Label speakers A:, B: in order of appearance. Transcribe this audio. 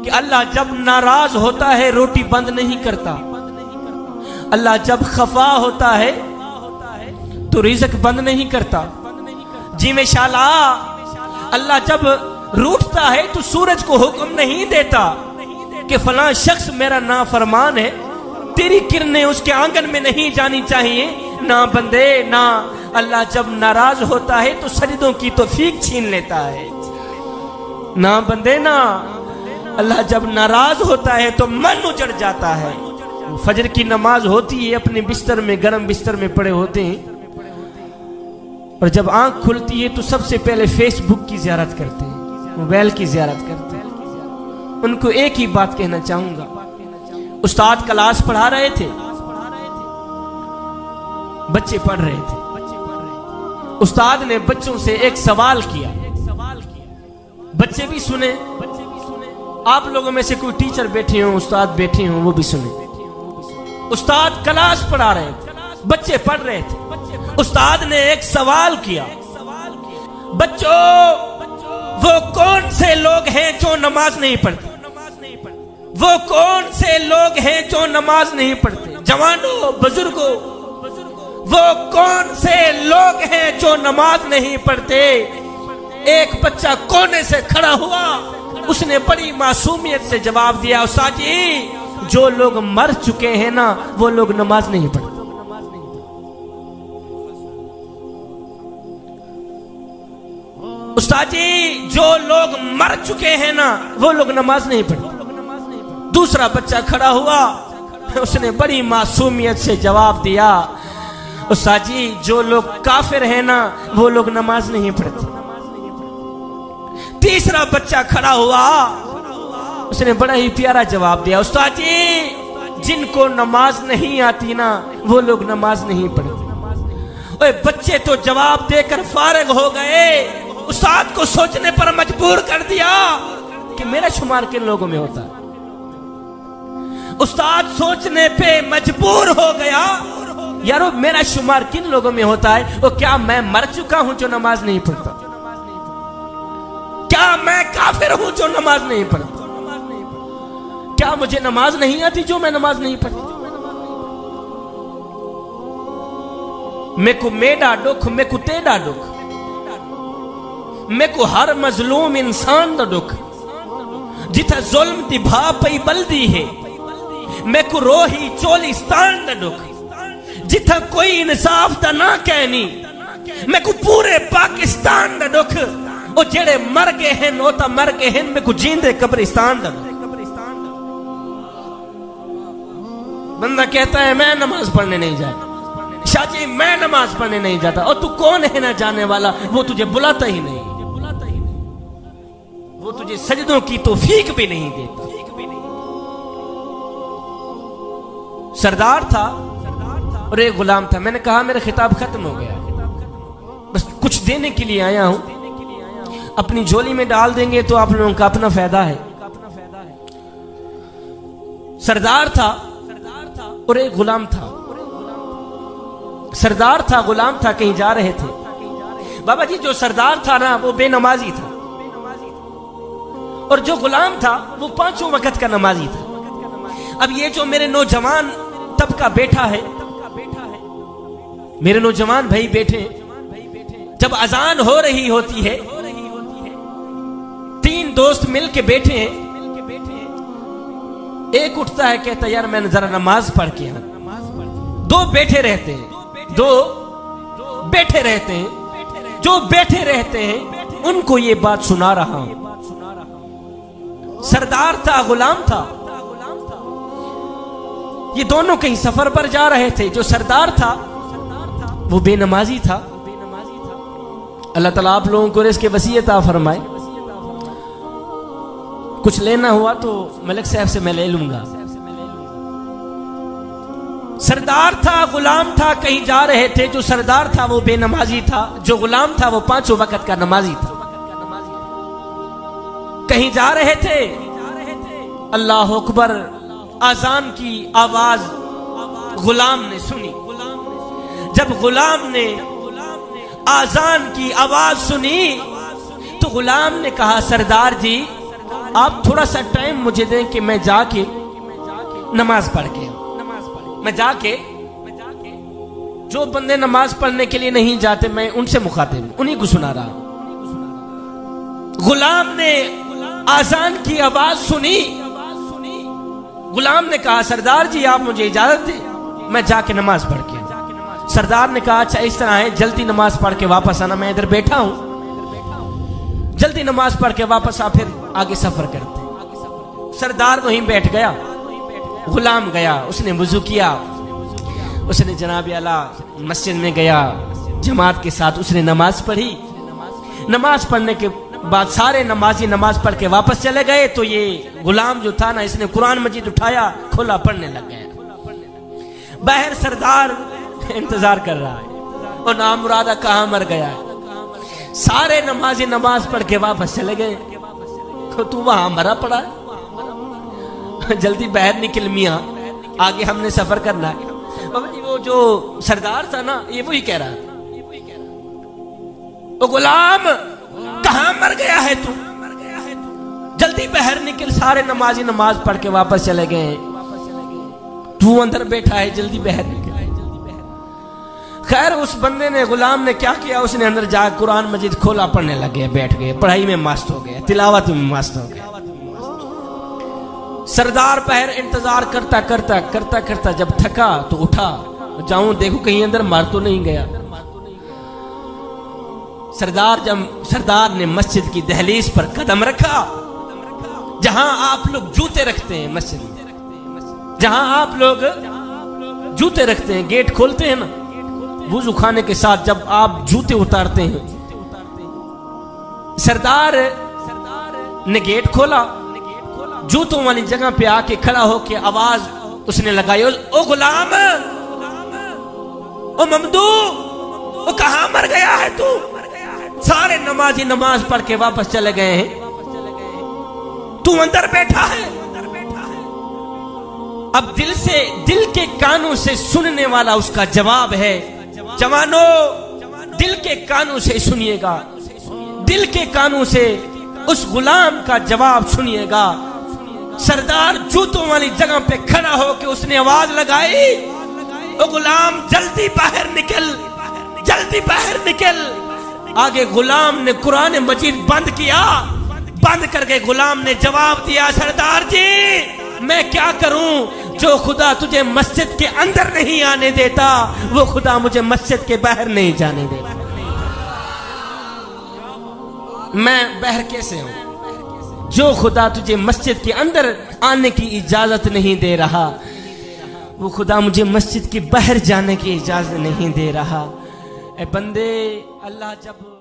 A: कि अल्लाह जब नाराज होता है रोटी बंद नहीं करता, अल्लाह जब खफा होता है तो रिज़्क बंद नहीं करता। जी में शाला अल्लाह जब रूठता है तो सूरज को हुक्म नहीं देता कि फलां शख्स मेरा नाफरमान है, तेरी किरणें उसके आंगन में नहीं जानी चाहिए। ना बंदे ना, अल्लाह जब नाराज होता है तो सजदों की तौफीक छीन लेता है। ना बंदे ना, अल्लाह जब नाराज होता है तो मन उजड़ जाता है। फजर की नमाज होती है, अपने बिस्तर में, गर्म बिस्तर में पड़े होते हैं, और जब आंख खुलती है तो सबसे पहले फेसबुक की ज़ियारत करते हैं, मोबाइल की ज़ियारत करते हैं। उनको एक ही बात कहना चाहूंगा, उस्ताद क्लास पढ़ा रहे थे, बच्चे पढ़ रहे थे, उस्ताद ने बच्चों से एक सवाल किया, बच्चे भी सुने, आप लोगों में से कोई टीचर बैठे हो, उस्ताद बैठे हो, वो भी सुने। उस्ताद क्लास पढ़ा रहे थे, बच्चे पढ़ रहे थे, उस्ताद ने एक सवाल किया, बच्चों वो कौन से लोग हैं जो नमाज नहीं पढ़ते? वो कौन से लोग हैं जो नमाज नहीं पढ़ते? जवानों, बुजुर्गों, वो कौन से लोग हैं जो नमाज नहीं पढ़ते? एक बच्चा कोने से खड़ा हुआ, उसने बड़ी मासूमियत से जवाब दिया, उस्ताद जी जो लोग मर चुके हैं ना वो लोग नमाज नहीं पढ़ते। उस्ताद जी जो लोग मर चुके हैं ना वो लोग नमाज नहीं पढ़ते। दूसरा बच्चा खड़ा हुआ, उसने बड़ी मासूमियत से जवाब दिया, उस्ताद जी जो लोग काफिर हैं ना वो लोग नमाज नहीं पढ़ते। तीसरा बच्चा खड़ा हुआ, उसने बड़ा ही प्यारा जवाब दिया, उस्ताद जी जिनको नमाज नहीं आती ना वो लोग नमाज नहीं पढ़ते। ओए बच्चे तो जवाब देकर फारिग हो गए, उस्ताद को सोचने पर मजबूर कर दिया कि मेरा शुमार किन लोगों में होता है। उस्ताद सोचने पे मजबूर हो गया, यारो मेरा शुमार किन लोगों में होता है? वो क्या मैं मर चुका हूं जो नमाज नहीं पढ़ता? क्या मैं काफिर हूं जो नमाज नहीं पढ़ता? क्या मुझे नमाज नहीं आती जो मैं नमाज नहीं पढ़ती? मेको मेरा दुख, मेको तेरा दुख, मेको हर मजलूम इंसान दा दुख, जिथा जुल्म दी भा पई बल्दी है, मेको रोही चोलिस्तान दा दुख, जिथा कोई इंसाफ दा ना कहनी, मेको पूरे पाकिस्तान दा दुख। ओ जेड़े मर गए हैं ओ ता मर गए हैं, मेको जींदे कब्रिस्तान दा दुख। बंदा कहता है मैं नमाज पढ़ने नहीं जाता, शाजी मैं नमाज पढ़ने नहीं जाता, और तू कौन है ना जाने वाला? वो तुझे बुलाता ही नहीं, वो तुझे सजदों की तौफीक भी नहीं देता। सरदार था और एक गुलाम था। मैंने कहा मेरा खिताब खत्म हो गया, बस कुछ देने के लिए आया हूं, अपनी झोली में डाल देंगे तो आप लोगों का अपना फायदा है। सरदार था और एक गुलाम था। सरदार था, गुलाम था, कहीं जा रहे थे। बाबा जी जो सरदार था ना वो बेनमाजी था, और जो गुलाम था वो 5 वक्त का नमाजी था। अब ये जो मेरे नौजवान तबका बैठा है, मेरे नौजवान भाई बैठे, जब अजान हो रही होती है, 3 दोस्त मिल के बैठे हैं, एक उठता है कहता यार मैंने जरा नमाज पढ़ के आऊं। 2 बैठे रहते हैं, 2 बैठे रहते हैं, जो बैठे रहते हैं उनको ये बात सुना रहा हूं। सरदार था, गुलाम था, ये दोनों कहीं सफर पर जा रहे थे। जो सरदार था वो बेनमाजी था। अल्लाह ताला आप लोगों को रिज़्क़ वसीयत फरमाए। कुछ लेना हुआ तो मलिक साहब से मैं ले लूंगा। सरदार था, गुलाम था, कहीं जा रहे थे। जो सरदार था वो बेनमाजी था, जो गुलाम था वो 5 वक्त का नमाजी था। कहीं जा रहे थे, अल्लाह अकबर आजान की आवाज गुलाम ने सुनी। जब गुलाम ने आजान की आवाज सुनी तो गुलाम ने कहा सरदार जी आप थोड़ा सा टाइम मुझे दें कि मैं जाके नमाज पढ़ के, मैं जाके, जो बंदे नमाज पढ़ने के लिए नहीं जाते मैं उनसे मुखातिब, उन्हीं को सुना रहा हूं। गुलाम ने आजान की आवाज सुनी, गुलाम ने कहा सरदार जी आप मुझे इजाजत दें, मैं जाके नमाज पढ़ के। सरदार ने कहा अच्छा इस तरह है, जल्दी नमाज पढ़ के वापस आना, मैं इधर बैठा हूं, जल्दी नमाज पढ़ के वापस आ, फिर आगे सफर करते। सरदार वहीं बैठ गया, गुलाम गया, उसने वुजू किया, उसने जनाब आला मस्जिद में गया, जमात के साथ उसने नमाज पढ़ी। नमाज पढ़ने के बाद सारे नमाजी नमाज पढ़ के वापस चले गए, तो ये गुलाम जो था ना, इसने कुरान मजीद उठाया, खोला, पढ़ने लग गया। बाहर सरदार इंतजार कर रहा है, और नाम मुरादा कहां मर गया है। सारे नमाजी नमाज पढ़ के वापस चले गए, तो तू वहां मरा पड़ा है, जल्दी बाहर निकल मियां, आगे हमने सफर करना है। बाबा जी वो जो सरदार था ना, ये वही कह रहा था, ओ गुलाम कहां मर गया है तू, जल्दी बाहर निकल। सारे नमाजी नमाज पढ़ के वापस चले गए, तू अंदर बैठा है, जल्दी बाहर निकल। खैर उस बंदे ने, गुलाम ने क्या किया, उसने अंदर जाकर कुरान मजीद खोला, पढ़ने लग गया, बैठ गए, पढ़ाई में मस्त हो गया, तिलावत में मस्त हो गया। सरदार बाहर इंतजार करता करता करता करता जब थका तो उठा, जाऊं देखो कहीं अंदर मार तो नहीं गया। सरदार ने मस्जिद की दहलीज पर कदम रखा, जहां आप लोग जूते रखते हैं, मस्जिद में जहां आप लोग जूते रखते हैं, गेट खोलते हैं ना वुजू खाने के साथ, जब आप जूते उतारते हैं, सरदार ने गेट खोला, जूतों वाली जगह पे आके खड़ा होके आवाज उसने लगाई, ओ गुलाम, ओ ममदू, ओ कहां मर गया है तू। सारे नमाजी नमाज पढ़ के वापस चले गए हैं, तू अंदर बैठा है। अब दिल के कानों से सुनने वाला उसका जवाब है। जवानों दिल के कानों से सुनिएगा, दिल के कानों से उस गुलाम का जवाब सुनिएगा। सरदार जूतों वाली जगह पे खड़ा होकर उसने आवाज लगाई, ओ गुलाम जल्दी बाहर निकल, जल्दी बाहर निकल। आगे गुलाम ने कुरान मजीद बंद किया, बंद करके गुलाम ने जवाब दिया, सरदार जी मैं क्या करूं, जो खुदा तुझे मस्जिद के अंदर नहीं आने देता, वो खुदा मुझे मस्जिद के बाहर नहीं जाने देता। मैं बाहर कैसे हूं, जो खुदा तुझे मस्जिद के अंदर आने की इजाजत नहीं दे रहा, वो खुदा मुझे मस्जिद के बाहर जाने की इजाजत नहीं दे रहा। ए बंदे, अल्लाह जब